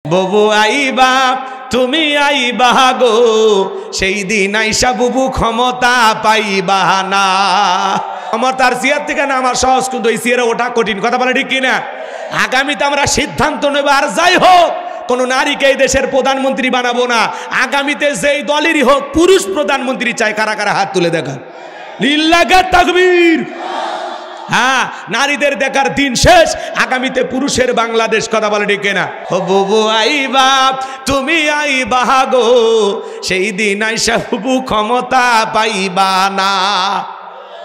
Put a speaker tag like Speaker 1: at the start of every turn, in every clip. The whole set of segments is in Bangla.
Speaker 1: বুবু আইবা তুমি আইবা গো, সেই দিন আইসা বুবু ক্ষমতা পাইবা না। ক্ষমতার চেয়ার থেকে না আমার সহজ, কিন্তু এই চেয়ারে ওঠা কঠিন। কথা বলে ঠিক কিনা? আগামীতে আমরা সিদ্ধান্ত নেব, আর যাই হোক কোন নারীকে এই দেশের প্রধানমন্ত্রী বানাবো না। আগামীতে যেই দলেরই হোক পুরুষ প্রধানমন্ত্রী চাই। কারা কারা হাত তুলে দেখান। লিল্লাহি তাকবীর। হ্যাঁ, নারীদের দেখার দিন শেষ, আগামীতে পুরুষের বাংলাদেশ। কথা বলে ঠিক না? ও বুবু আইবা তুমি আইবা গো, সেই দিন আইসা বুবু ক্ষমতা পাইবা না।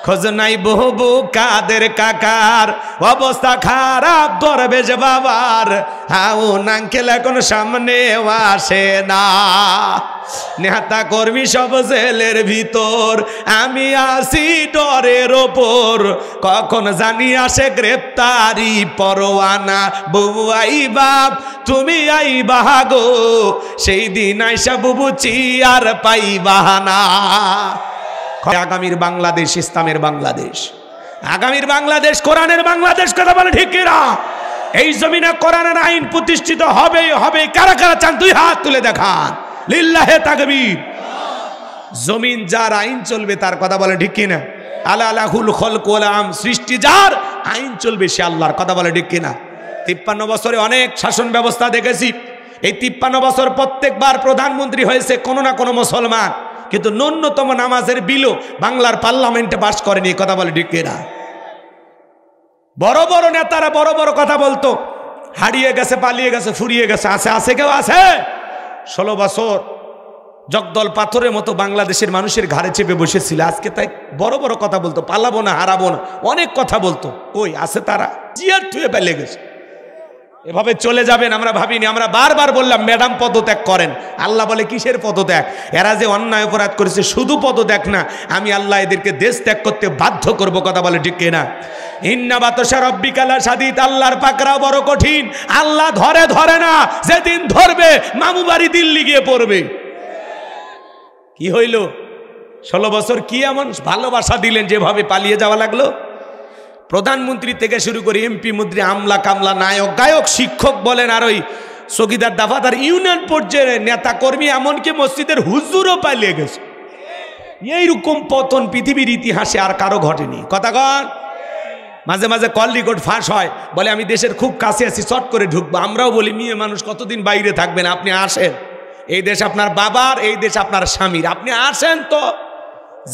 Speaker 1: খোঁজ নাই বহু কাদের কাকার, অবস্থা খারাপ দরবেশ বাবার, হাউ নাঙ্কেল এখন সামনে আসে না। নেতা কর্মী সব জেলের ভিতর, আমি আসি ডরের ওপর, কখন জানি আসে গ্রেপ্তারি পরোয়ানা। বুবু আইবা তুমি আইবা গো, সেই দিন আইসা বুবু চিয়ার পাইবা না। আগামীর বাংলাদেশ ইসলামের বাংলাদেশ, আগামীর বাংলাদেশ কোরআনের বাংলাদেশ। কথা বলে ঠিক কিনা? এই জমিনে কোরআনের আইন প্রতিষ্ঠিত হবেই হবে। কারা কারা চান দুই হাত তুলে দেখান। লিল্লাহি তাকবীর। জমিন যার আইন চলবে তার। কথা বলে ঠিক কিনা? আলা লাহুল খলক ওয়াল আম, সৃষ্টি যার আইন চলবে সে আল্লাহর। কথা বলে ঠিক কিনা? 53 বছরে অনেক শাসন ব্যবস্থা দেখেছি। এই 53 বছর প্রত্যেকবার প্রধানমন্ত্রী হয়েছে কোনো না কোনো মুসলমান, কিন্তু ন্যূনতম নামাজের বিলও বাংলার পার্লামেন্টে পাস করেনি। কথা বলে ঠিক কিনা? বড় বড় নেতারা বড় বড় কথা বলতো, হারিয়ে গেছে, পালিয়ে গেছে, ফুরিয়ে গেছে। আছে আছে কেউ আছে? 16 বছর জগদল পাথরের মতো বাংলাদেশের মানুষের ঘাড়ে চেপে বসেছিল। আজকে তাই বড় বড় কথা বলতো, পালাবো না, হারাবো না, অনেক কথা বলতো। কই আছে তারা? জিয়ার থুয়ে পালিয়ে গেছে। এভাবে চলে যাবেন আমরা ভাবিনি। আমরা বারবার বললাম ম্যাডাম পদত্যাগ করেন। আল্লাহ বলে কিসের পদত্যাগ? এরা যে অন্যায় অপরাধ করেছে, শুধু পদত্যাগ না, আমি আল্লাহ এদেরকে দেশ ত্যাগ করতে বাধ্য করব। কথা বলে ঠিক কিনা? ইন্না বাতশা রাব্বিকা লাশাদীদ, আল্লাহর পাকড়াও বড় কঠিন। আল্লাহ ধরে ধরে না, যেদিন ধরবে মামু বাড়ি দিল্লি গিয়ে পড়বে। কি হইল? 16 বছর কি এমন ভালোবাসা দিলেন যেভাবে পালিয়ে যাওয়া লাগলো? প্রধানমন্ত্রী থেকে শুরু করে এমপি মন্ত্রী, আমলা কামলা, নায়ক গায়ক, শিক্ষক বলেন, আর ওই চকিদার দাফাদার, ইউনিয়ন পর্যায়ে নেতা কর্মী, এমনকি মসজিদের হুজুরও পালিয়ে গেছে। এইরকম পতন পৃথিবীর ইতিহাসে আর কারো ঘটেনি। কথা কন? মাঝে মাঝে কল রেকর্ড ফাঁস হয়, বলে আমি দেশের খুব কাছে আছি, চট করে ঢুকবো। আমরাও বলি মেয়ে মানুষ কতদিন বাইরে থাকবেন, আপনি আসেন। এই দেশ আপনার বাবার, এই দেশ আপনার স্বামীর, আপনি আসেন। তো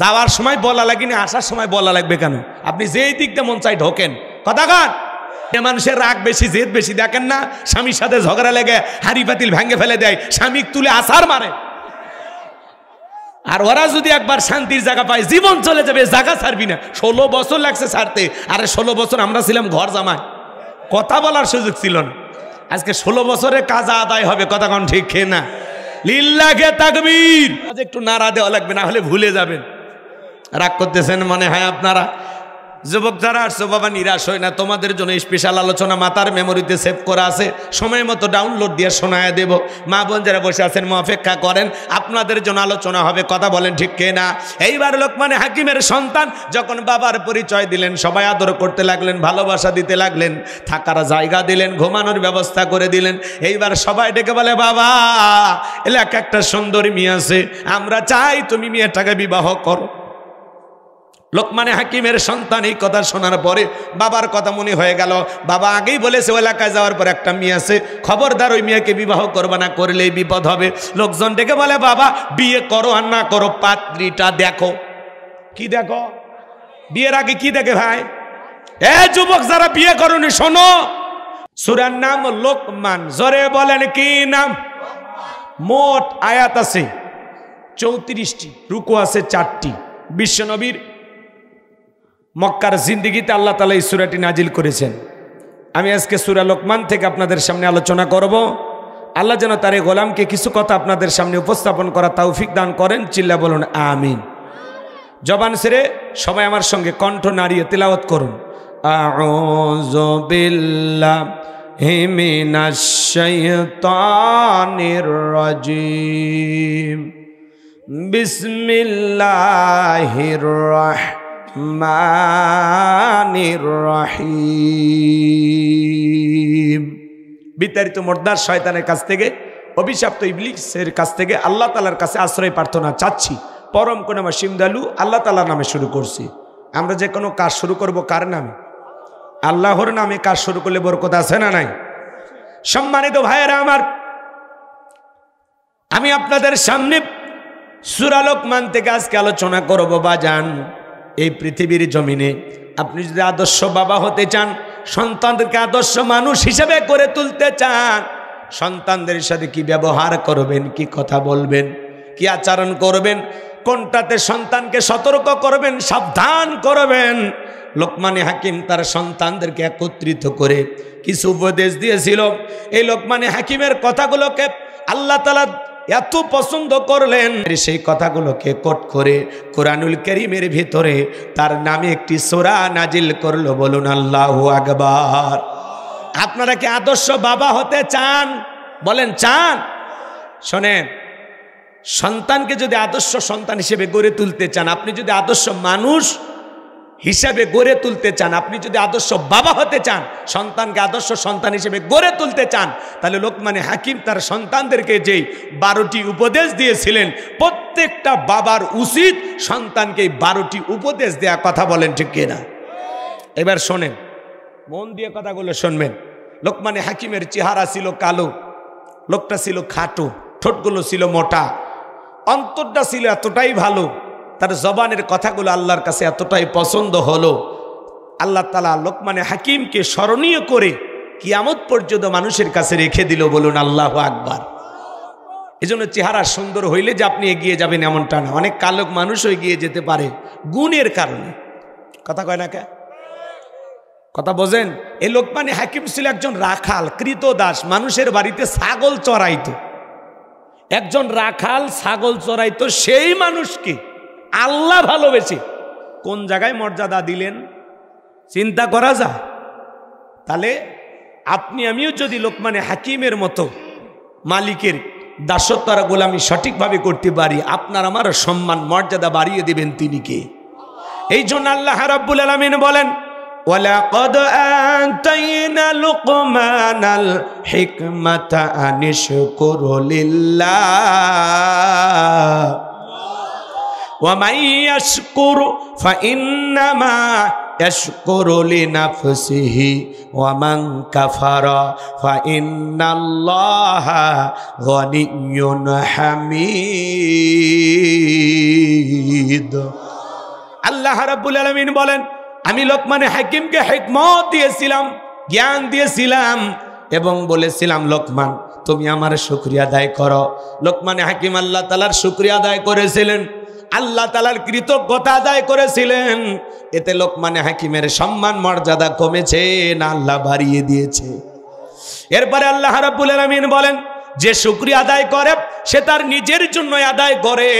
Speaker 1: যাওয়ার সময় বলা লাগেনি, আসার সময় বলা লাগবে কেন? আপনি যেই দিক দিয়ে মন চাই ঢোকেন। কথা কন? মানুষের রাগ বেশি, জেদ বেশি। দেখেন না, স্বামীর সাথে ঝগড়া লেগে হাড়ি পাতিল ভেঙে ফেলে দেয়, স্বামী তুলে আসার মারে। আর ওরা যদি একবার শান্তির জায়গা পায়, জীবন চলে যাবে, জায়গা ছাড়বি না। 16 বছর লাগছে ছাড়তে। আরে 16 বছর আমরা ছিলাম ঘর জামাই, কথা বলার সুযোগ ছিল না। আজকে 16 বছরের কাজ আদায় হবে। কথা কন ঠিক না? লিল্লাহি তাকবীর। আজ একটু নাড়া দেওয়া লাগবে, না হলে ভুলে যাবেন। রাগ করতেছেন মনে হয় আপনারা। যুবক যারা আসছো বাবা, নিরাশ হয় না, তোমাদের জন্য স্পেশাল আলোচনা মাতার মেমোরিতে সেভ করা আছে, সময় মতো ডাউনলোড দিয়ে শোনায় দেব। মা বোন যারা বসে আছেন অপেক্ষা করেন, আপনাদের জন্য আলোচনা হবে। কথা বলেন ঠিক না? এইবার লোকমান হাকিমের সন্তান যখন বাবার পরিচয় দিলেন, সবাই আদর করতে লাগলেন, ভালোবাসা দিতে লাগলেন, থাকার জায়গা দিলেন, ঘুমানোর ব্যবস্থা করে দিলেন। এইবার সবাই ডেকে বলে, বাবা এলাকা একটা সুন্দরী মেয়ে আছে, আমরা চাই তুমি মেয়েটাকে বিবাহ করো। লোকমানে হাকিমের সন্তান এই কথা শোনার পরে বাবার কথা মনে হয়ে গেল। বাবা আগেই বলেছে এলাকায় যাওয়ার পর একটা মেয়ে আছে, খবরদার ওই মেয়েকে বিবাহ করবে না, করলেই বিপদ হবে। লোকজন ডেকে বলে, বাবা বিয়ে করো আর না করো, পাত্রীটা দেখো। কি দেখো? বিয়ের আগে কি দেখে ভাই? এ যুবক যারা বিয়ে করোনি শোনো, সূরার নাম লোকমান। জোরে বলেন কি নাম? মোট আয়াত আছে 34টি, রুকু আছে 4টি। বিশ্বনবীর মক্কার জিন্দিগিতে আল্লাহ তাআলা এই সূরাটি নাজিল করেছেন। আমি আজকে সূরা লোকমান থেকে আপনাদের সামনে আলোচনা করব। আল্লাহ যেন তার এই গোলামকে কিছু কথা আপনাদের সামনে উপস্থাপন করা তৌফিক দান করেন। চিল্লা বলুন আমিন। জবান ছেড়ে সবাই আমার সঙ্গে কণ্ঠ নাড়িয়ে তিলাওয়াত করুন। আউযু বিল্লাহি মিনাশ শাইতানির রাজিম। বিসমিল্লাহির রাহমানির রাহিম। বিতাড়িত মোর্দার শয়তানের কাছ থেকে, অভিশপ্ত ইবলিসের কাছ থেকে আল্লাহ তাআলার কাছে আশ্রয় প্রার্থনা চাচ্ছি। পরম করুণাময় অসীম দয়ালু আল্লাহ তাআলার নামে শুরু করছি। আমরা যে কোনো কাজ শুরু করব কার নামে? আল্লাহর নামে কাজ শুরু করলে বরকত আছে না নাই? সম্মানিত ভাইয়েরা আমার, আমি আপনাদের সামনে সূরা লোকমান থেকে আজকে আলোচনা করব বাজান। এই পৃথিবীর জমিনে আপনি যদি আদর্শ বাবা হতে চান, সন্তানদেরকে আদর্শ মানুষ হিসেবে করে তুলতে চান, সন্তানদের সাথে কি ব্যবহার করবেন, কি কথা বলবেন, কি আচরণ করবেন, কোনটাতে সন্তানকে সতর্ক করবেন, সাবধান করবেন, লোকমানে হাকিম তার সন্তানদেরকে একত্রিত করে কিছু উপদেশ দিয়েছিল। এই লোকমানে হাকিমের কথাগুলোকে আল্লাহ তাআলা এত পছন্দ করলেন, সেই কথাগুলোকে কোট করে কোরআনুল কারীমের ভিতরে তার নামে একটি সূরা নাজিল করলো। বলুন আল্লাহু আকবার। আপনারা কি আদর্শ বাবা হতে চান? বলেন চান? শোনেন, সন্তানকে যদি আদর্শ সন্তান হিসেবে গড়ে তুলতে চান, আপনি যদি আদর্শ মানুষ হিসাবে গড়ে তুলতে চান, আপনি যদি আদর্শ বাবা হতে চান, সন্তানকে আদর্শ সন্তান হিসেবে গড়ে তুলতে চান, তাহলে লোকমানে হাকিম তার সন্তানদেরকে যেই 12টি উপদেশ দিয়েছিলেন, প্রত্যেকটা বাবার উচিত সন্তানকে 12টি উপদেশ দেয়া। কথা বলেন ঠিক কিনা? এবার শোনেন, মন দিয়ে কথাগুলো শুনবেন। লোকমানে হাকিমের চেহারা ছিল কালো, লোকটা ছিল খাটো, ঠোঁটগুলো ছিল মোটা, অন্তরটা ছিল এতটাই ভালো, তার জবানের কথাগুলো আল্লাহর কাছে এতটাই পছন্দ হলো, আল্লাহ তাআলা লোকমানে হাকিমকে স্মরণীয় করে কিয়ামত পর্যন্ত মানুষের কাছে রেখে দিল। বলুন আল্লাহু আকবার। এজন্য চেহারা সুন্দর হইলে যে আপনি এগিয়ে যাবেন এমনটা না। অনেক কালো মানুষও এগিয়ে যেতে পারে গুণের কারণে। কথা কয় না কে? কথা বোঝেন? এই লোকমানে হাকিম ছিল একজন রাখাল, কৃতদাস, মানুষের বাড়িতে ছাগল চড়াইতো। একজন রাখাল ছাগল চড়াইতো, সেই মানুষকে আল্লাহ ভালোবেসে কোন জায়গায় মর্যাদা দিলেন চিন্তা করা যায়? তাহলে আপনি আমিও যদি লোকমানে হাকিমের মতো মালিকের দাসত্ব আর গোলামি সঠিকভাবে করতে পারি, আপনার আমার সম্মান মর্যাদা বাড়িয়ে দিবেন তিনি কে? এই জন্য আল্লাহ রাব্বুল আলামিন বলেন, ওয়ালাকাদ আতাইনা লুকমানাল হিকমাতা আনিশকুর লিল্লাহ ওয়া মান ইয়াশকুর ফাইন্নামা ইয়াশকুরু লিনাফসিহি ওয়া মান কাফারা ফাইন্নাল্লাহা গনিয়্যুন হামিদ। আল্লাহ রাব্বুল আলামিন বলেন, আমি লোকমানে হাকিমকে হিকমত দিয়েছিলাম, জ্ঞান দিয়েছিলাম এবং বলেছিলাম, লোকমান তুমি আমার শুকরিয়া আদায় করো। লোকমানে হাকিম আল্লাহ তাআলার শুকরিয়া আদায় করেছিলেন, আল্লাহ তাআলার কৃতজ্ঞতা আদায় করেছিলেন। এতে লোকমানে হাকিমের সম্মান মর্যাদা কমেছে না আল্লাহ বাড়িয়ে দিয়েছে? এরপরে আল্লাহ রাব্বুল আলামিন বলেন, যে শুকরিয়া আদায় করে সে তার নিজের জন্য আদায় করে,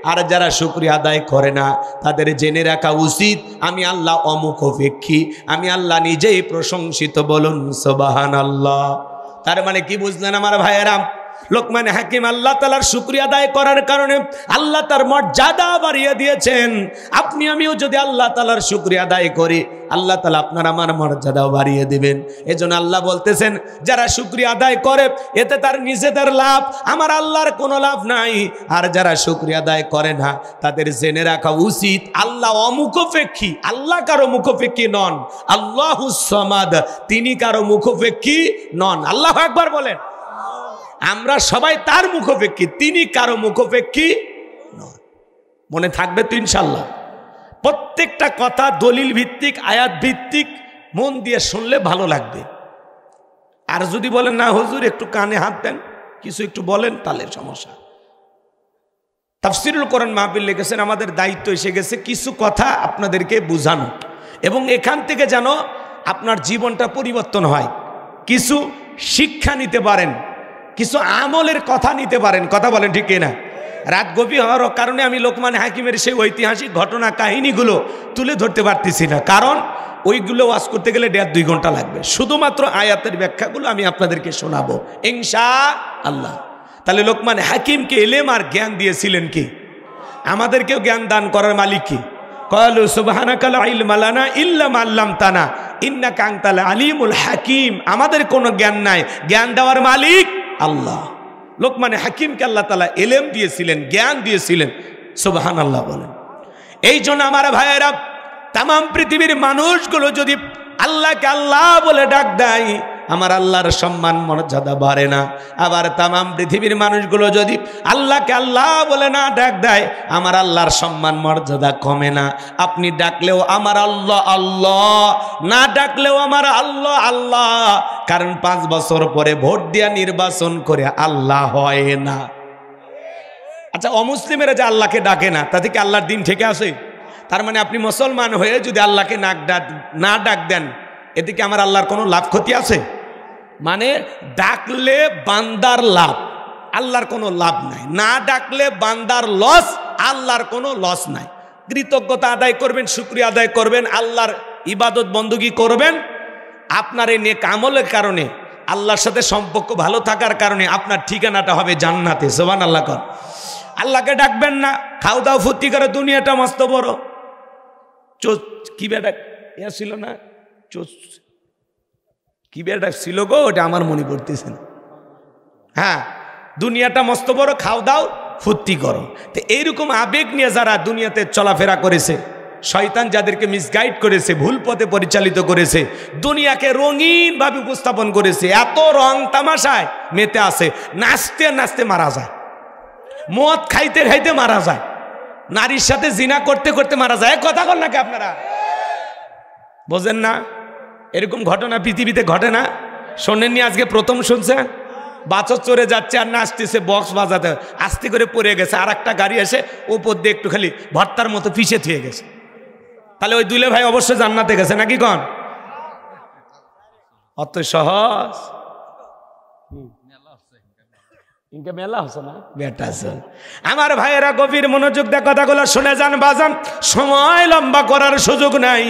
Speaker 1: আর যারা শুকরিয়া আদায় করে না তাদের জেনে রাখা উচিত আমি আল্লাহ অমুখাপেক্ষী, আমি আল্লাহ নিজেই প্রশংসিত। বলুন সুবহানাল্লাহ। তার মানে কি বুঝলেন আমার ভাইয়েরা? লোকমানে হাকিম আল্লাহ তাআলার শুকরিয়া আদায় করার কারণে আল্লাহ তার মর্যাদা বাড়িয়ে দিয়েছেন। আপনি আমিও যদি আল্লাহ তাআলার শুকরিয়া আদায় করি, আল্লাহ তাআলা আপনার আমার মর্যাদাও বাড়িয়ে দিবেন। এজন্য আল্লাহ বলতেছেন, যারা শুকরিয়া আদায় করে এতে তার নিজেদের লাভ, আমার আল্লাহর কোনো লাভ নাই। আর যারা শুকরিয়া আদায় করে না তাদের জেনে রাখা উচিত আল্লাহ অমুখাপেক্ষী, আল্লাহ কারো মুখাপেক্ষী নন। আল্লাহুস সামাদ, তিনি কারো মুখাপেক্ষী নন। আল্লাহু আকবার বলেন। আমরা সবাই তার মুখাপেক্ষী, তিনি কারো মুখাপেক্ষী নন। মনে থাকবে তো ইনশাল্লাহ? প্রত্যেকটা কথা দলিল ভিত্তিক, আয়াত ভিত্তিক, মন দিয়ে শুনলে ভালো লাগবে। আর যদি বলেন না হুজুর একটু কানে হাত দেন, কিছু একটু বলেন, তাহলে সমস্যা। তাফসীরুল কোরআন মাহফিল লিখেছেন, আমাদের দায়িত্ব এসে গেছে কিছু কথা আপনাদেরকে বোঝানো, এবং এখান থেকে যেন আপনার জীবনটা পরিবর্তন হয়, কিছু শিক্ষা নিতে পারেন, কিছু আমলের কথা নিতে পারেন। কথা বলেন ঠিক কিনা? রাত গভীর হওয়ার কারণে আমি লোকমানে হাকিমের সেই ঐতিহাসিক ঘটনা কাহিনীগুলো তুলে ধরতে পারতেছি না, কারণ ওইগুলো ওয়াজ করতে গেলে 1.5-2 ঘন্টা লাগবে। শুধুমাত্র আয়াতের ব্যাখ্যাগুলো আমি আপনাদেরকে শোনাবো ইনশাআল্লাহ। তাহলে লোকমানে হাকিমকে ইলম আর জ্ঞান দিয়েছিলেন কি? আমাদেরকেও জ্ঞান দান করার মালিক কি? ক্বালু সুবহানাকা লা ইলমা লানা ইল্লা মা আল্লামতানা ইন্নাকা আনতাল আলিমুল হাকিম, আমাদের কোনো জ্ঞান নাই, জ্ঞান দেওয়ার মালিক আল্লাহ। লোকমানে হাকিমকে আল্লাহ তাআলা ইলম দিয়েছিলেন, জ্ঞান দিয়েছিলেন। সুবহানাল্লাহ বলেন। এই জন্য আমার ভাইয়েরা, তাম পৃথিবীর মানুষগুলো যদি আল্লাহকে আল্লাহ বলে ডাক দেয়, আমার আল্লাহর সম্মান মর্যাদা বাড়ে না। আবার তাম পৃথিবীর মানুষগুলো যদি আল্লাহকে আল্লাহ বলে না ডাক দেয়, আমার আল্লাহর সম্মান মর্যাদা কমে না। আপনি ডাকলেও আমার আল্লাহ আল্লাহ, না ডাকলেও আমার আল্লাহ আল্লাহ। কারণ 5 বছর পরে ভোট দিয়া নির্বাচন করে আল্লাহ হয় না। আচ্ছা, অমুসলিমেরা যে আল্লাহকে ডাকে না, তাতে কি আল্লাহর দিন থেকে আসে? তার মানে আপনি মুসলমান হয়ে যদি আল্লাহকে না ডাক দেন, এতে কি আমার আল্লাহর কোনো লাভ ক্ষতি আছে? মানে ডাকলে বান্দার লাভ, আল্লাহর কোনো লাভ নাই। না ডাকলে বান্দার লস, আল্লাহর কোনো লস নাই। কৃতজ্ঞতা আদায় করবেন, শুকরিয়া আদায় করবেন, আল্লাহর ইবাদত বন্দুকি করবেন। আপনার এই নেক আমলের কারণে, আল্লাহর সাথে সম্পর্ক ভালো থাকার কারণে আপনার ঠিকানাটা হবে জান্নাতে। সুবহানাল্লাহ কর। আল্লাহকে ডাকবেন না, খাও দাও ফুর্তি করে, দুনিয়াটা মস্ত বড়। কি বেটা ইয়া ছিল না, কি বেটা ছিল গো, ওটা আমার মনে পড়তেছে না। হ্যাঁ, দুনিয়াটা মস্ত বড়, খাও দাও ফুর্তি করো। তো এইরকম আবেগ নিয়ে যারা দুনিয়াতে চলাফেরা করেছে, শয়তান যাদেরকে মিসগাইড করেছে, ভুল পথে পরিচালিত করেছে, দুনিয়াকে রঙিনভাবে উপস্থাপন করেছে, এত রং তামাশায় মেতে আছে, নাচতে নাচতে মারা যায়, মদ খাইতে খাইতে মারা যায়, নারীর সাথে জিনা করতে করতে মারা যায়। কথা বল নাকি আপনারা বোঝেন না? এরকম ঘটনা পৃথিবীতে ঘটে না? শোনেননি? আজকে প্রথম শুনছে। বাছর চড়ে যাচ্ছে আর নাচতেছে, বক্স বাজাতে, আস্তে করে পড়ে গেছে, আর একটা গাড়ি এসে উপর দিয়ে একটু খালি ভর্তার মতো পিছিয়ে থুয়ে গেছে। তাহলে ওই দুলে ভাই অবশ্যই জান্নাতে গেছে নাকি কন? অত সহজ মেলা হচ্ছে না বেটা। আমার ভাইয়েরা গভীর মনোযোগ দিয়ে কথাগুলো শুনে যান বাজান, সময় লম্বা করার সুযোগ নাই।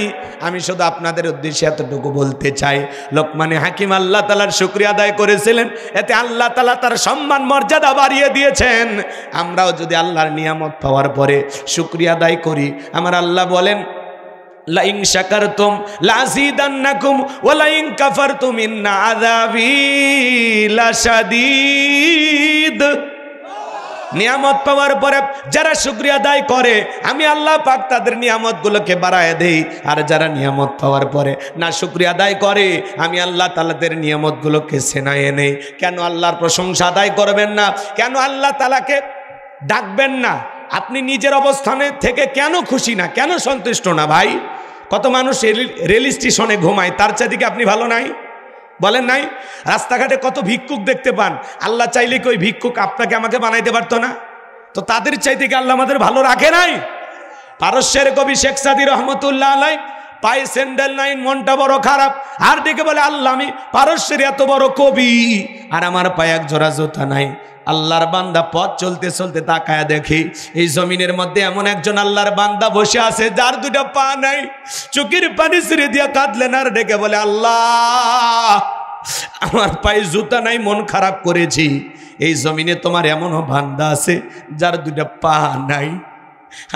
Speaker 1: আমি শুধু আপনাদের উদ্দেশ্যে এতটুকু বলতে চাই, লোকমানে হাকিম আল্লাহ তাআলার শুকরিয়া আদায় করেছিলেন, এতে আল্লাহ তাআলা তার সম্মান মর্যাদা বাড়িয়ে দিয়েছেন। আমরাও যদি আল্লাহর নিয়ামত পাওয়ার পরে শুকরিয়া আদায় করি, আমার আল্লাহ বলেন লাইন শাকারতুম লাযিদান্নাকুম ওয়া লাইন কাফারতুম ইন্না আযাবি লাশাদীদ। নিয়ামত পাওয়ার পরে যারা শুকরিয়া আদায় করে, আমি আল্লাহ পাক তাদের নিয়ামতগুলোকে বাড়ায় দেই। আর যারা নিয়ামত পাওয়ার পরে না শুকরিয়া আদায় করে, আমি আল্লাহ তাআলাদের নিয়ামতগুলোকে ছেনায়ে নেই। কেন আল্লাহর প্রশংসা আদায় করবেন না? কেন আল্লাহ তাআলাকে ডাকবেন না? আপনি নিজের অবস্থানে থেকে কেন খুশি না, কেন সন্তুষ্ট না? ভাই, কত মানুষ রেল স্টেশনে ঘুমায়, তার চাইতে কি আপনি ভালো নাই? বলেন নাই? রাস্তাঘাটে কত ভিক্ষুক দেখতে পান, আল্লাহ চাইলে কি ওই ভিক্ষুক আপনাকে আমাকে বানাইতে পারতো না? তো তাদের চাইতে কি আল্লাহ আমাদের ভালো রাখে নাই? পারস্যের কবি শেখ সাদী রহমতুল্লাহ আলাই পায়ে স্যান্ডেল নাই, মনটা বড় খারাপ, আর ডেকে বলে আল্লাহ আমি পারস্যের এত বড় কবি আর আমার পায়ে এক জোড়া জুতা নাই। আল্লাহর বান্দা পথ চলতে চলতে তাকায় দেখি এই জমিনের মধ্যে এমন একজন আল্লাহর বান্দা বসে আছে যার দুটো পা নাই। চোখের পানি ছেড়ে দিয়া কাঁদলেন আর ডেকে বলে আল্লাহ আমার পায়ে জুতা নাই, মন খারাপ করেছি। এই জমিনে তোমার এমনও বান্দা আছে যার দুটো পা নাই,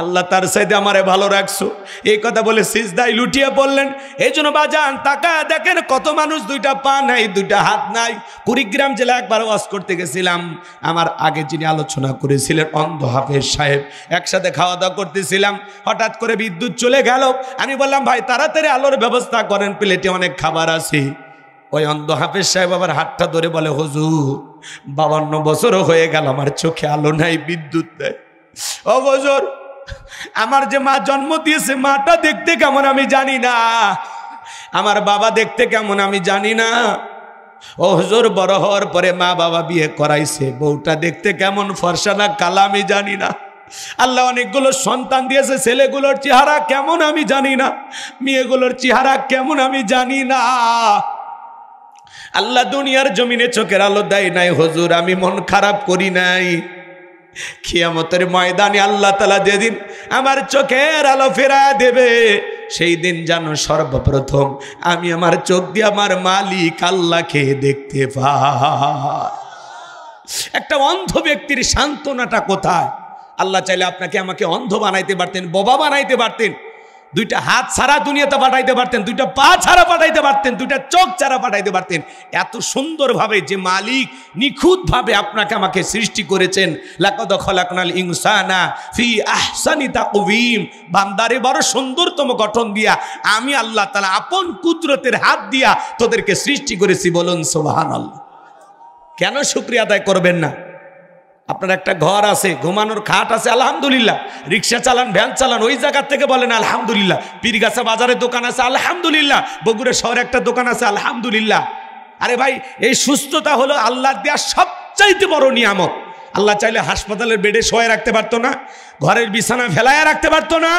Speaker 1: আল্লাহ তার সাইডে আমারে ভালো রাখছো। এই কথা বলে সিজদায় লুটিয়ে পড়লেন। এই জন্য বাজান তাকায় দেখেন কত মানুষ দুইটা পা নাই, দুইটা হাত নাই। কুড়িগ্রাম জেলা একবার ওয়াজ করতে গেছিলাম, আমার আগে যিনি আলোচনা করেছিলেন অন্ধ হাফেজ সাহেব, একসাথে খাওয়া দাওয়া করতেছিলাম, হঠাৎ করে বিদ্যুৎ চলে গেল। আমি বললাম ভাই তাড়াতাড়ি আলোর ব্যবস্থা করেন, প্লেটে অনেক খাবার আছে। ওই অন্ধ হাফেজ সাহেব আবার হাতটা ধরে বলে হুজুর 52 বছরও হয়ে গেল আমার চোখে আলো নাই, বিদ্যুৎ নেই। ও হুজুর আমার যে মা জন্ম দিয়েছে মাটা দেখতে কেমন আমি জানি না, আমার বাবা দেখতে কেমন আমি জানি না। ও হুজুর বড় হওয়ার পরে মা বাবা বিয়ে করাইছে, বউটা দেখতে কেমন ফর্সা না কালা আমি জানি না। আল্লাহ অনেকগুলো সন্তান দিয়েছে, ছেলেগুলোর চেহারা কেমন আমি জানি না, মেয়েগুলোর চেহারা কেমন আমি জানি না। আল্লাহ দুনিয়ার জমিনে চোখের আলো দেয় নাই হুজুর, আমি মন খারাপ করি নাই। কিয়ামতের ময়দানে আল্লাহ তাআলা যেদিন আমার চোখের আলো ফেরায় দেবে, সেই দিন যেন সর্বপ্রথম আমি আমার চোখ দিয়ে আমার মালিক আল্লাহকে দেখতে পাই। একটা অন্ধ ব্যক্তির সান্ত্বনাটা কোথায়? আল্লাহ চাইলে আপনাকে আমাকে অন্ধ বানাইতে পারতেন, বোবা বানাইতে পারতেন, দুইটা হাত ছাড়া দুনিয়াতে পাঠাইতে পারতেন, দুইটা পা ছাড়া পাঠাইতে পারতেন, দুইটা চোখ ছাড়া পাঠাইতে পারতেন। এত সুন্দরভাবে যে মালিক নিখুঁতভাবে আপনাকে আমাকে সৃষ্টি করেছেন, লাকাদ খলাকনাল ইনসানা ফি আহসানি তাকওয়িম, বান্দারে বড় সুন্দরতম গঠন দিয়া আমি আল্লাহ তাআলা আপন কুদরতের হাত দিয়া তোদেরকে সৃষ্টি করেছি। বলুন সুবহানাল্লাহ। কেন শুকরিয়া আদায় করবেন না? আপনার একটা ঘর আছে, ঘুমানোর খাট আছে, আলহামদুলিল্লাহ। রিক্সা চালান, ভ্যান চালান, ওই জায়গার থেকে বলেন আলহামদুলিল্লাহ। পীরগাছা বাজারে দোকান আছে, আলহামদুলিল্লাহ। বগুড়া শহরে একটা দোকান আছে, আলহামদুলিল্লাহ। আরে ভাই, এই সুস্থতা হলো আল্লাহর দেয়া সবচাইতে বড় নিয়ামত। আল্লাহ চাইলে হাসপাতালের বেডে শোয়া রাখতে পারতো না, ঘরের বিছানা ফেলায়া রাখতে পারতো না।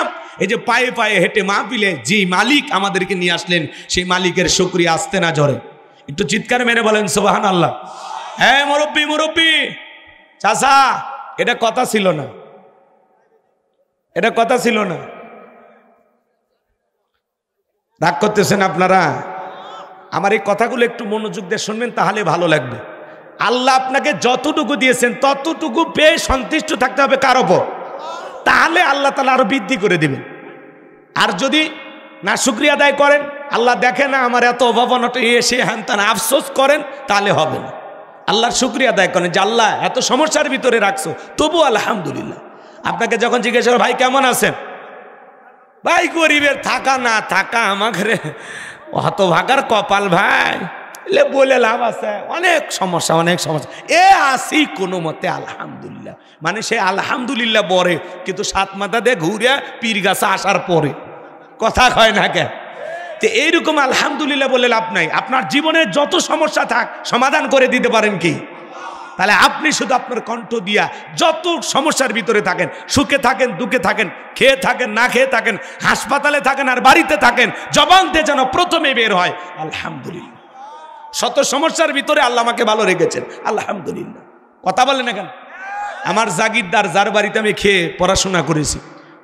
Speaker 1: এই যে পায়ে পায়ে হেঁটে মাহফিলে যে মালিক আমাদেরকে নিয়ে আসলেন, সেই মালিকের শুকরিয়া আসতে না জরে। একটু চিৎকার মেরে বলেন সুবহানাল্লাহ। হ্যাঁ মুরব্বি, মুরব্বি, চাচা, এটা কথা ছিল না, এটা কথা ছিল না। রাগ করতেছেন আপনারা? আমার এই কথাগুলো একটু মনোযোগ দিয়ে শুনবেন, তাহলে ভালো লাগবে। আল্লাহ আপনাকে যতটুকু দিয়েছেন ততটুকু পেয়ে সন্তুষ্ট থাকতে হবে কার ওপর, তাহলে আল্লাহ তাআলা আরো বৃদ্ধি করে দিবেন। আর যদি না শুকরিয়া আদায় করেন, আল্লাহ দেখে না আমার এত অভাব অনটন, এসে হ্যান ত্যান আফসোস করেন, তাহলে হবে না। আল্লাহর শুকরিয়া আদায় করেন যে আল্লাহ এত সমস্যার ভিতরে রাখছো, তবু আলহামদুলিল্লাহ। আপনাকে যখন জিজ্ঞেস করো ভাই কেমন আছেন, ভাই গরিবের থাকা না থাকা আমাকে হতভাগার কপাল ভাই, বলে লাভ আছে, অনেক সমস্যা, অনেক সমস্যা, এ আসি কোনো মতে আলহামদুলিল্লাহ। মানে সে আলহামদুলিল্লাহ বলে, কিন্তু সাত মাথা দিয়ে ঘুরে পীরগাছা আসার পরে কথা কয় না কেন? তো এইরকম আলহামদুলিল্লাহ বলে লাভ নাই। আপনার জীবনের যত সমস্যা থাক সমাধান করে দিতে পারেন কি? তাহলে আপনি শুধু আপনার কণ্ঠ দিয়া যত সমস্যার ভিতরে থাকেন, সুখে থাকেন, দুঃখে থাকেন, খেয়ে থাকেন, না খেয়ে থাকেন, হাসপাতালে থাকেন আর বাড়িতে থাকেন, জবান দিয়ে যেন প্রথমে বের হয় আলহামদুলিল্লাহ। শত সমস্যার ভিতরে আল্লাহ আমাকে ভালো রেখেছেন, আলহামদুলিল্লাহ। কথা বলেন না কেন? আমার জাগিরদার, যার বাড়িতে আমি খেয়ে পড়াশোনা করেছি,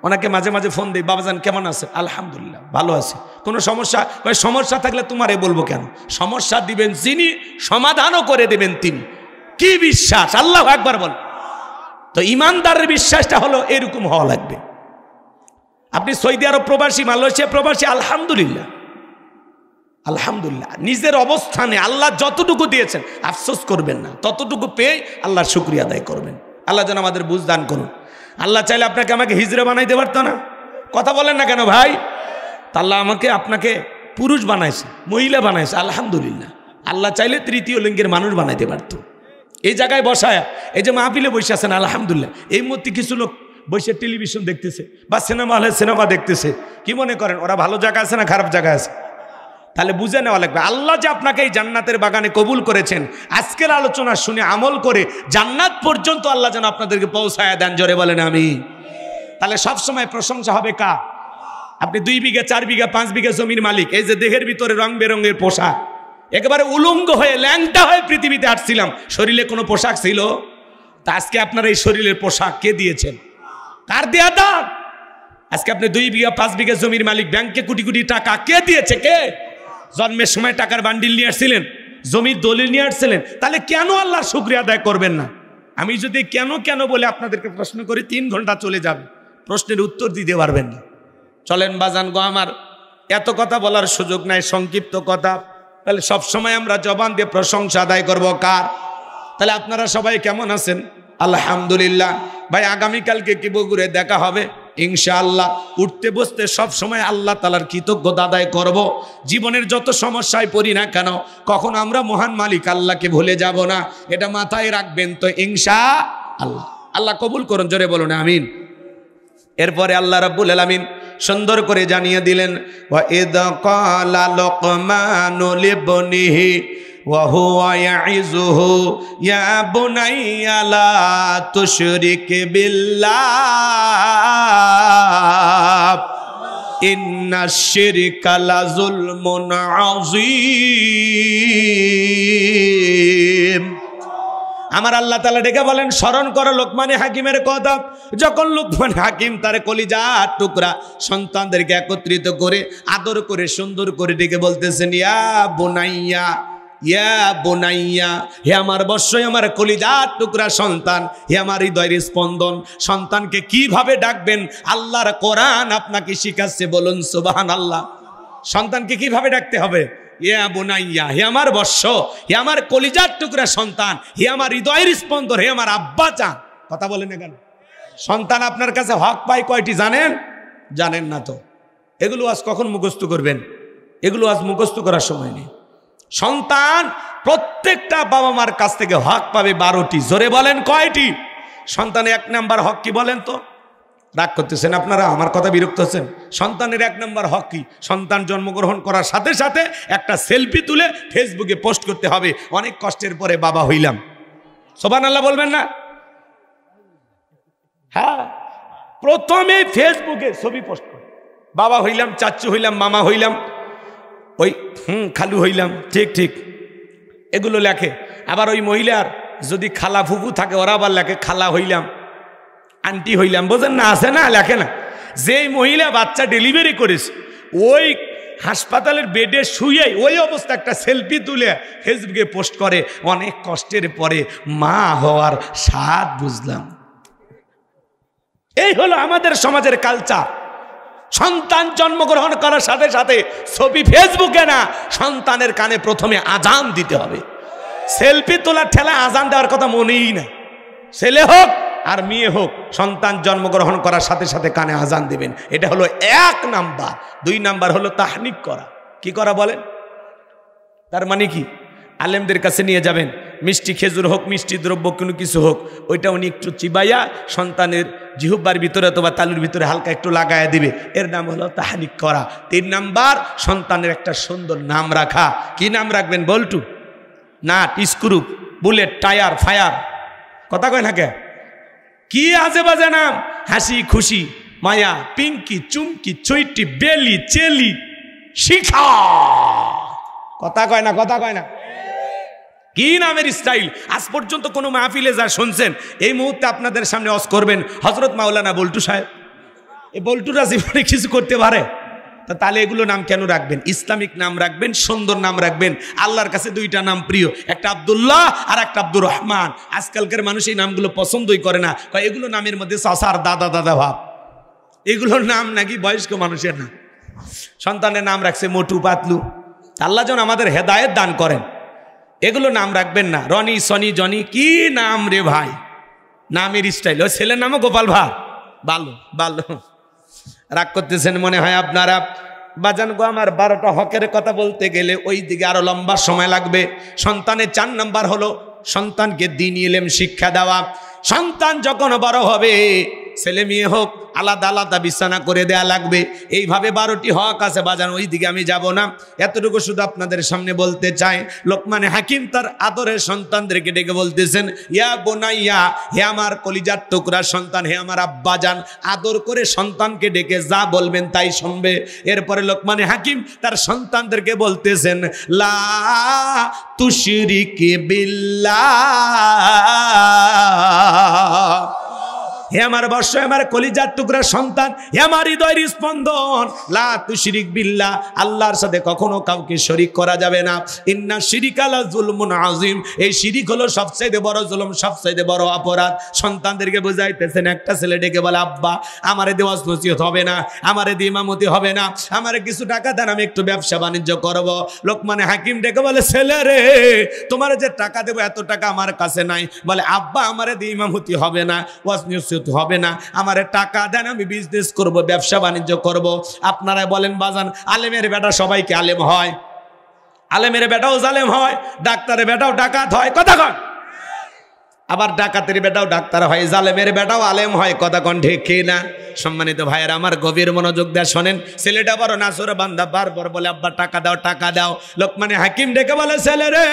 Speaker 1: ওনাকে মাঝে মাঝে ফোন দিই, বাবাজান কেমন আছে? আলহামদুলিল্লাহ ভালো আছে। কোনো সমস্যা? ভাই সমস্যা থাকলে তোমারে বলবো কেন? সমস্যা দিবেন যিনি, সমাধানও করে দেবেন তিনি। কি বিশ্বাস! আল্লাহু আকবার বল। তো ইমানদারের বিশ্বাসটা হলো এরকম হওয়া লাগবে। আপনি সৌদি আরব প্রবাসী, মালয়েশিয়া প্রবাসী, আলহামদুলিল্লাহ, আলহামদুলিল্লাহ। নিজের অবস্থানে আল্লাহ যতটুকু দিয়েছেন আফসোস করবেন না, ততটুকু পেয়ে আল্লাহর শুকরিয়া আদায় করবেন। আল্লাহ যেন আমাদের বুঝ দান করুন। আল্লাহ চাইলে আপনাকে আমাকে হিজড়া বানাইতে পারতো না? কথা বলেন না কেন ভাই? আল্লাহ আমাকে আপনাকে পুরুষ বানাইছে, মহিলা বানাইছে, আলহামদুলিল্লাহ। আল্লাহ চাইলে তৃতীয় লিঙ্গের মানুষ বানাইতে পারতো। এই জায়গায় বসায়, এই যে মাহফিলে বসে আছেন, আলহামদুলিল্লাহ। এই মধ্যে কিছু লোক বসে টেলিভিশন দেখতেছে বা সিনেমা হলে সিনেমা দেখতেছে, কি মনে করেন ওরা ভালো জায়গা আছে না খারাপ জায়গা আছে? তাহলে বুঝে নেওয়া লাগবে আল্লাহ যে আপনাকে এই জান্নাতের বাগানে কবুল করেছেন, আজকের আলোচনা শুনে আমল করে জান্নাত পর্যন্ত আল্লাহ যেন আপনাদেরকে পৌঁছায় দেন। জোরে বলেন আমিন। তাহলে সবসময় প্রশংসা হবে কার? আপনি 2 বিঘা 4 বিঘা 5 বিঘা জমির মালিক, এই যে দেহের ভিতরে রং বেরঙের পোশাক, একেবারে উলঙ্গ হয়ে ল্যাংটা হয়ে পৃথিবীতে আসছিলাম, শরীরে কোনো পোশাক ছিল? তা আজকে আপনার এই শরীরের পোশাক কে দিয়েছেন? কার দেয়া দান? আজকে আপনি 2 বিঘা 5 বিঘা জমির মালিক, ব্যাংকে কোটি কোটি টাকা কে দিয়েছে? কে? জন্মের সময় টাকার বান্ডিল নিয়ে আসছিলেন, জমির দলিল নিয়ে আসছিলেন, তাহলে কেন আল্লাহর শুকরিয়া আদায় করবেন না? আমি যদি কেন কেন বলে আপনাদেরকে প্রশ্ন করি, 3 ঘন্টা চলে যাবে, প্রশ্নের উত্তর দিতে পারবেন না। চলেন বাজান গো আমার, এত কথা বলার সুযোগ নাই, সংক্ষিপ্ত কথা। তাহলে সবসময় আমরা জবান দিয়ে প্রশংসা আদায় করব কার? তাহলে আপনারা সবাই কেমন আছেন? আলহামদুলিল্লাহ। ভাই আগামীকালকে কি বগুড়ে দেখা হবে ইনশাআল্লাহ। উঠতে বসতে সব সময় আল্লাহ তাআলার কৃতজ্ঞতা আদায় করব। জীবনের যত সমস্যায় পড়ি না কেন, কখন আমরা মহান মালিক আল্লাহকে ভুলে যাব না, এটা মাথায় রাখবেন তো ইনশাআল্লাহ। আল্লাহ কবুল করুন, জোরে বলুন আমিন। এরপরে আল্লাহ রাব্বুল আলামিন সুন্দর করে জানিয়ে দিলেন, ওয়া ইদ ক্বালা লুকমানু লিবনিহি ওয়া হুয়া ইয়াইযুহু ইয়া বুনাইয়া লা তুশরিক বিল্লাহ ইন্নাশ শিরকা লাযুলমুন আযীম। আমার আল্লাহ তাআলা ডেকে বলেন, স্মরণ করো লোকমানে হাকিমের কথা। যখন লোকমান হাকিম তার কলিজার টুকরা সন্তানদেরকে একত্রিত করে আদর করে সুন্দর করে ডেকে বলতেছেন, ইয়া বুনাইয়া, ইয়া বুনাইয়া, হে আমার বৎস, আমার কলিজার টুকরা সন্তান, হে আমার হৃদয়ের স্পন্দন। সন্তানকে কিভাবে ডাকবেন আল্লাহর কোরআন আপনাকে শিখাচ্ছে, বলুন সুবহানাল্লাহ। সন্তানকে কিভাবে ডাকতে হবে? ইয়া বুনাইয়া, হে আমার বৎস, হে আমার কলিজার টুকরা সন্তান, হে আমার হৃদয়ের স্পন্দন, হে আমার আব্বা চান। কথা বলেন না কেন? সন্তান আপনার কাছে হক পায় কয়টি জানেন? জানেন না তো। এগুলো আজ কখন মুখস্থ করবেন? এগুলো আজ মুখস্থ করার সময় নেই। সন্তান প্রত্যেকটা বাবা মার কাছ থেকে হক পাবে 12টি। জোরে বলেন কয়টি? সন্তানের 1 নাম্বার হক কি বলেন তো? রাগ করতেছেন আপনারা, আমার কথা বিরক্ত হচ্ছেন। সন্তানের 1 নাম্বার হক কি? সন্তান জন্মগ্রহণ করার সাথে সাথে একটা সেলফি তুলে ফেসবুকে পোস্ট করতে হবে, অনেক কষ্টের পরে বাবা হইলাম। সুবহানাল্লাহ বলবেন না? হ্যাঁ, প্রথমে ফেসবুকে ছবি পোস্ট করে বাবা হইলাম, চাচু হইলাম, মামা হইলাম, ওই খালু হইলাম, ঠিক ঠিক এগুলো লেখে। আবার ওই মহিলার যদি খালা ফুফু থাকে ওরা আবার লেখে খালা হইলাম, আন্টি হইলাম। বোঝেন না? আছে না, লেখে না? যেই মহিলা বাচ্চা ডেলিভারি করেছে ওই হাসপাতালের বেডে শুয়ে ওই অবস্থা একটা সেলফি তুলে ফেসবুকে পোস্ট করে, অনেক কষ্টের পরে মা হওয়ার স্বাদ বুঝলাম। এই হলো আমাদের সমাজের কালচার। সন্তান জন্মগ্রহণ করার সাথে সাথে ছবি ফেসবুকে না, সন্তানের কানে প্রথমে আজান দিতে হবে। সেলফি তোলার ঠেলা আজান দেওয়ার কথা মনেই না। ছেলে হোক আর মেয়ে হোক, সন্তান জন্মগ্রহণ করার সাথে সাথে কানে আজান দিবেন। এটা হলো 1 নাম্বার। 2 নাম্বার হলো তাহনিক করা। কি করা বলেন? তার মানে কি? আলেমদের কাছে নিয়ে যাবেন, মিষ্টি খেজুর হোক, মিষ্টি দ্রব্য কোনো কিছু হোক, ওইটা উনি একটু চিবাইয়া সন্তানের জিহ্বার ভিতরে অথবা তালুর ভিতরে হালকা একটু লাগাইয়া দিবে। এর নাম হলো তাহনিক করা। 3 নাম্বার, সন্তানের একটা সুন্দর নাম রাখা। কি নাম রাখবেন? বল্টু, nut, screw, bullet, tyre, fire. কথা কয় না কে? কি আজে বাজে নাম! হাসি খুশি, মায়া, পিঙ্কি, চুমকি, চৈটি, বেলি, চেলি, শিখা। কথা কয় না? কথা কয় না? কি নামের স্টাইল! আজ পর্যন্ত কোনো মাহফিলে যা শুনছেন, এই মুহূর্তে আপনাদের সামনে ওয়াজ করবেন হযরত মাওলানা বল্টু সাহেব। এই বল্টুরা জীবনে কিছু করতে পারে? তাহলে এগুলো নাম কেন রাখবেন? ইসলামিক নাম রাখবেন, সুন্দর নাম রাখবেন। আল্লাহর কাছে 2টা নাম প্রিয়, একটা আব্দুল্লাহ আর একটা আব্দুর রহমান। আজকালকার মানুষ এই নামগুলো পছন্দই করে না, এগুলো নামের মধ্যে চাচার দাদা দাদা ভাব। এগুলোর নাম নাকি বয়স্ক মানুষের নাম। সন্তানের নাম রাখছে মোটু পাতলু। আল্লাহ যেন আমাদের হেদায়েত দান করেন। এগুলো নাম রাখবেন না। রনি, সনি, জনি, কি নাম রে ভাই! নামের স্টাইল। ওই ছেলের নামও গোপাল ভাই। ভালো ভালো। রাগ করতেছেন মনে হয় আপনারা। বাজান গো আমার, 12টা হকের কথা বলতে গেলে ওই দিকে আরো লম্বা সময় লাগবে। সন্তানের 4 নাম্বার হলো সন্তানকে দ্বীনি ইলম শিক্ষা দেওয়া। সন্তান যখন বড় হবে, ছেলে মেয়ে হোক, আলাদা আলাদা বিছানা করে দেয়া লাগবে। এইভাবে 12টি হক আছে বাজান, ওই দিকে আমি যাব না। এতটুকু শুধু আপনাদের সামনে বলতে চাই। লোকমান হাকিম তার আদরের সন্তানদেরকে ডেকে বলতেছেন, ইয়া বুনাইয়া, হে আমার কলিজার টুকরা সন্তান, হে আমার আব্বাজান। আদর করে সন্তানকে ডেকে যা বলবেন তাই শুনবে। এরপরে লোকমান হাকিম তার সন্তানদেরকে বলতেছেন, লা তুশরিক বিল্লাহ। হে আমার বর্ষ, আমার কলিজার টুকরা সন্তান, হে আমার হৃদয়ের স্পন্দন, লা তুশরিক বিল্লাহ, আল্লাহর সাথে কখনো কাউকে শরীক করা যাবে না। ইন্না শিরিকা লা যুলমুন আযীম, এই শিরিক হলো সবচেয়ে বড় জুলুম, সবচেয়ে বড় অপরাধ। সন্তানদেরকে বুঝাইতেছেন। একটা ছেলে ডেকে বলে, আব্বা আমারে দিয়ে ওয়াজ নসিহত হবে না, আমারে দিয়ে ইমামতি হবে না, আমারে কিছু টাকা দেন, আমি একটু ব্যবসা বাণিজ্য করব। লোকমান হাকিম ডেকে বলে, ছেলে রে, তোমার যে টাকা দেবো এত টাকা আমার কাছে নাই। বলে, আব্বা আমারে দিয়ে ইমামতি হবে না, ওয়াজ নসিহত হবে না, আমারে টাকা দেন, আমি বিজনেস করব, ব্যবসা বাণিজ্য করব। আপনারা বলেন বাজান, আলেমের বেটা সবাইকে আলেম হয়? আলেমের বেটাও জালেম হয়, ডাক্তারের বেটাও ডাকাত হয়। কথা কন। আবার ডাকাতের বেটাও ডাক্তার হয়, জালেমের বেটাও আলেম হয়। কথা কন ঠিক না? সম্মানিত ভাইয়েরা আমার, গভীর মনোযোগ দিয়ে শোনেন। ছেলেটা বড় নাসুর বান্দা, বারবার বলে, আব্বা টাকা দাও, টাকা দাও। লোকমানে হাকিম ডেকে বলে, ছেলে রে,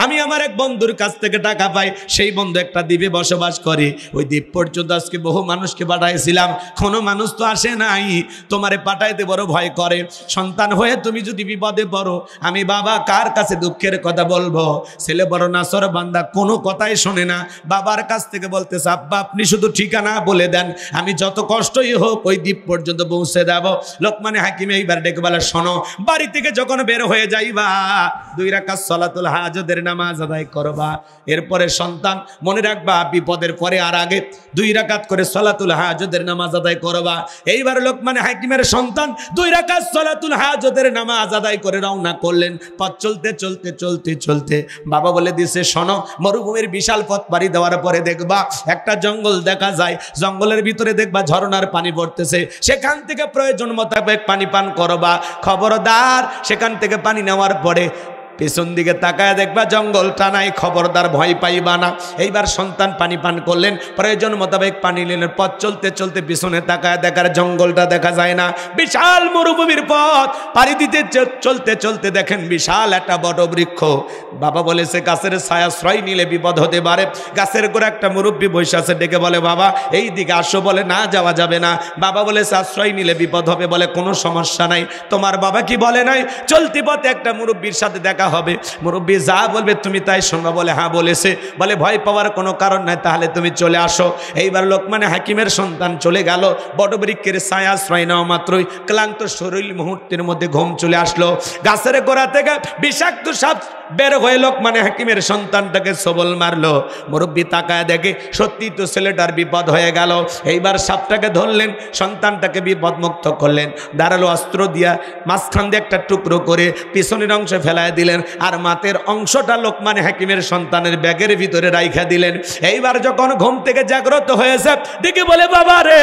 Speaker 1: আমি আমার এক বন্ধুর কাছ থেকে টাকা পাই, সেই বন্ধু একটা দ্বীপে বসবাস করে। ওই দ্বীপ পর্যন্ত আজকে বহু মানুষকে পাঠাইছিলাম, কোনো মানুষ তো আসে নাই। তোমারে পাঠাইতে বড় ভয় করে। সন্তান হয়ে তুমি যদি বিপদে পড়ো, আমি বাবা কার কাছে দুঃখের কথা বলবো? ছেলে বড় নাসুর বান্দা, কোনো কথাই শোনে না। না, বাবার কাছ থেকে বলতেছে আব্বা আপনি শুধু ঠিকানা বলে দেন, আমি যত কষ্টই হোক ওই দ্বীপ পর্যন্ত পৌঁছে দেব। লোকমানে হাকিম এইবার ডেকে বলে শোনো, বাড়ি থেকে যখন বের হয়ে যাইবা 2 রাকাত সালাতুল হাজতের নামাজ আদায় করবা। এরপরে সন্তান মনে রাখবা বিপদের পরে আর আগে 2 রাকাত করে সালাতুল হাজতের নামাজ আদায় করবা। এইবার লোকমানে হাকিমের সন্তান 2 রাকাত সালাতুল হাজতের নামাজ আদায় করে রওনা করলেন। পথ চলতে চলতে চলতে চলতে বাবা বলে দিছে শোনো, মরুভূমির বিশাল পথ পাড়ি দেওয়ার পরে দেখবা একটা জঙ্গল দেখা যায়, জঙ্গলের ভিতরে দেখবা ঝরনার পানি পড়তেছে, সেখান থেকে প্রয়োজন মোতাবেক পানি পান করবা। খবরদার সেখান থেকে পানি নেওয়ার পরে পেছন দিকে তাকায় দেখবা জঙ্গলটা নাই, খবরদার ভয় পাইবা না। এইবার সন্তান পানি পান করলেন, প্রয়োজন মোতাবেক পানি নিলেন। পথ চলতে চলতে পিছনে তাকায় দেখার জঙ্গলটা দেখা যায় না, বিশাল মরুভূমির পথ পাড়ি দিতে চলতে চলতে দেখেন বিশাল একটা বট বৃক্ষ। বাবা বলেছে গাছের ছায়াশ্রয় নিলে বিপদ হতে পারে। গাছের গোড়া একটা মুরব্বী বসে আছে, ডেকে বলে বাবা এই দিকে আসো, বলে না যাওয়া যাবে না। বাবা বলেছে আশ্রয় নিলে বিপদ হবে, বলে কোনো সমস্যা নাই। তোমার বাবা কি বলে নাই চলতি পথে একটা মুরব্বীর সাথে দেখা হবে, মুরব্বী যা বলবে তুমি তাই শুনবা, বলে হ্যাঁ বলেছে। বলে ভয় পাওয়ার কোনো কারণ নাই, তাহলে তুমি চলে আসো। এইবার লোকমানে হাকিমের সন্তান চলে গেল। বটবৃক্ষের ছায়া আশ্রয় নেওয়া মাত্রই ক্লান্ত শরীর মুহূর্তের মধ্যে ঘুম চলে আসলো। গাছের গোড়া থেকে বিষাক্ত সাপ বের হয়ে লোকমানে হাকিমের সন্তানটাকে সবল মারলো। মুরব্বী তাকায় দেখে সত্যি তো ছেলেটার বিপদ হয়ে গেল। এইবার সাপটাকে ধরলেন, সন্তানটাকে বিপদ মুক্ত করলেন। দাঁড়ালো অস্ত্র দিয়া মাঝখান দিয়ে একটা টুকরো করে পিছনের অংশে ফেলায় দিলেন, আর মাতের অংশটা লোকমানে হাকিমের সন্তানের ব্যাগের ভিতরে রাইখা দিলেন। এইবার যখন ঘুম থেকে জাগ্রত হয়েছে দেখে বলে বাবা রে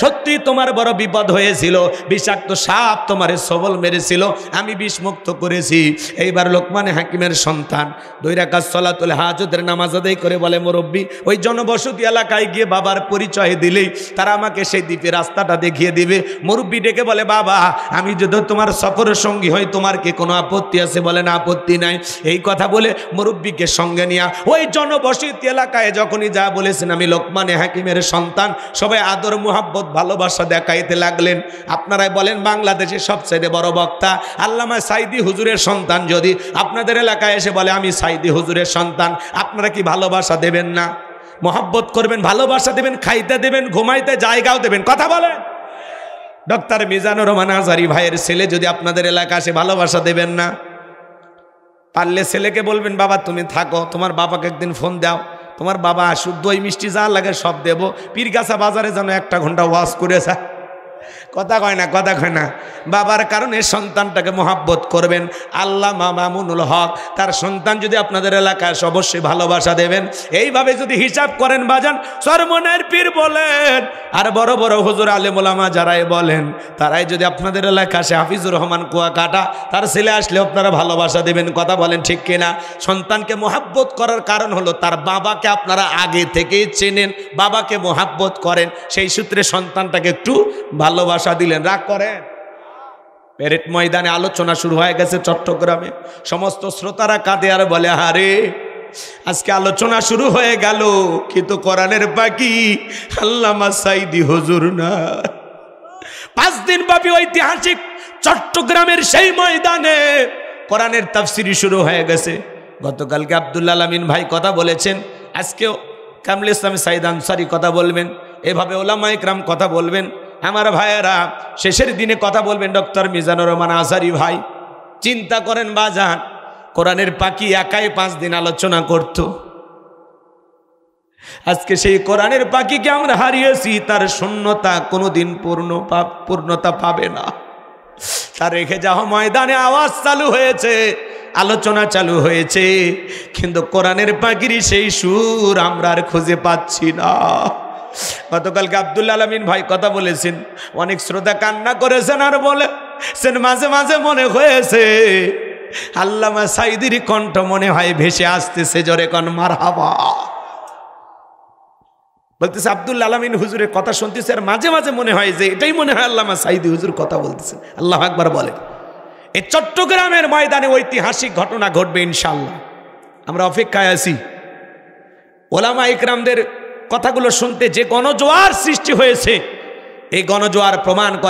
Speaker 1: সত্যি তোমার বড় বিপদ হয়েছিল, বিষাক্ত সাপ তোমারে সবল মেরেছিল, আমি বিষমুক্ত করেছি। এইবার লোকমানে হাকিমের সন্তান 2 রাকাত সালাতুল হাজতের নামাজ আদায় করে বলে মুরব্বী ওই জনবসতি এলাকায় গিয়ে বাবার পরিচয় দিলেই তারা আমাকে সেই দ্বীপের রাস্তাটা দেখিয়ে দিবে। মুরব্বী ডেকে বলে বাবা আমি যদি তোমার সফরের সঙ্গী হই তোমার কি কোনো আপত্তি আছে? বলে না আপত্তি নাই। এই কথা বলে মুরব্বীকে সঙ্গে নিয়ে ওই জনবসতি এলাকায় যখনই যা বলেছেন আমি লোকমানে হাকিমের সন্তান, সবাই আদর মুহাব্বত ভালোবাসা দেখাইতে লাগলেন। আপনারাই বলেন বাংলাদেশের সবচেয়ে বড় বক্তা আল্লামা সাইদি হুজুরের সন্তান যদি আপনাদের এলাকায় এসে বলে আমি সাইদি হুজুরের সন্তান, আপনারা কি ভালোবাসা দেবেন না? মোহাব্বত করবেন, ভালোবাসা দেবেন, খাইতে দেবেন, ঘুমাইতে জায়গাও দেবেন। কথা বলেন। ডক্টর মিজানুর রহমান আজহারী ভাইয়ের ছেলে যদি আপনাদের এলাকা আসে ভালোবাসা দেবেন না? পারলে ছেলেকে বলবেন বাবা তুমি থাকো, তোমার বাবাকে একদিন ফোন দাও, তোমার বাবা আসুক, দই মিষ্টি যা লাগে সব দেবো। পীরগাছা বাজারে যেন 1 ঘন্টা ওয়াজ করেছে। কথা কয় না, কথা কয় না। বাবার কারণে সন্তানটাকে মোহাব্বত করবেন। আল্লামা মামুনুল হক তার সন্তান যদি আপনাদের এলাকায় অবশ্যই ভালোবাসা দেবেন। এইভাবে যদি হিসাব করেন বাজান, চরমনের পীর বলেন আর বড় বড় হুজুর আলেম ওলামা যারাই বলেন তারাই যদি আপনাদের এলাকায় আসে, হাফিজুর রহমান কুয়াকাটা তার ছেলে আসলে আপনারা ভালোবাসা দেবেন। কথা বলেন ঠিক কিনা? সন্তানকে মোহাব্বত করার কারণ হলো তার বাবাকে আপনারা আগে থেকেই চেনেন, বাবাকে মোহাব্বত করেন, সেই সূত্রে সন্তানটাকে একটু ভালোবাসা দিলেন। রাগ করেন? প্যারেড ময়দানে আলোচনা শুরু হয়ে গেছে চট্টগ্রামে, সমস্ত শ্রোতারা কাঁদে আর বলে হারে আজকে আলোচনা শুরু হয়ে গেল কিন্তু কোরআনের পাখি আল্লামা সাইদি হুজুর না। 5 দিন ব্যাপী ঐতিহাসিক চট্টগ্রামের সেই ময়দানে কোরআনের তাফসিরি শুরু হয়ে গেছে। গতকালকে আব্দুল আলামিন ভাই কথা বলেছেন, আজকেও কামরুল ইসলাম সাইদ আনসারী কথা বলবেন, এভাবে ওলামায়ে কেরাম কথা বলবেন। আমার ভাইয়েরা শেষের দিনে কথা বলবেন ডক্টর মিজানুর রহমান আজহারী ভাই। চিন্তা করেন বাজান, কোরআনের পাখি একাই 5 দিন আলোচনা করত। আজকে সেই কোরআনের পাখিকে আমরা হারিয়েছি, তার শূন্যতা কোনোদিন পূর্ণতা পাবে না। তার রেখে যাওয়া ময়দানে আওয়াজ চালু হয়েছে, আলোচনা চালু হয়েছে, কিন্তু কোরআনের পাখির সেই সুর আমরা আর খুঁজে পাচ্ছি না। গতকালকে আব্দুল আলামিন ভাই কথা বলেছেন, অনেক শ্রোতা কান্না করেছেন আর বলেছেন মাঝে মাঝে মনে হয়েছে আল্লামা সাইদির কণ্ঠ মনে হয় ভেসে আসতেছে, জোরে কোন মারহাবা। বলতেছে আব্দুল আলামিন হুজুরের কথা শুনতেছে আর মাঝে মাঝে মনে হয় যে এটাই মনে হয় আল্লামা সাইদি হুজুর কথা বলতেছে। আল্লাহ আকবার বলেন। এই চট্টগ্রামের ময়দানে ঐতিহাসিক ঘটনা ঘটবে ইনশাআল্লাহ, আমরা অপেক্ষায় আছি। ওলামা ইকরামদের কথাগুলো শুনতে যে গণজোয়ার সৃষ্টি হয়েছে, এই গণজোয়ার প্রমাণ করে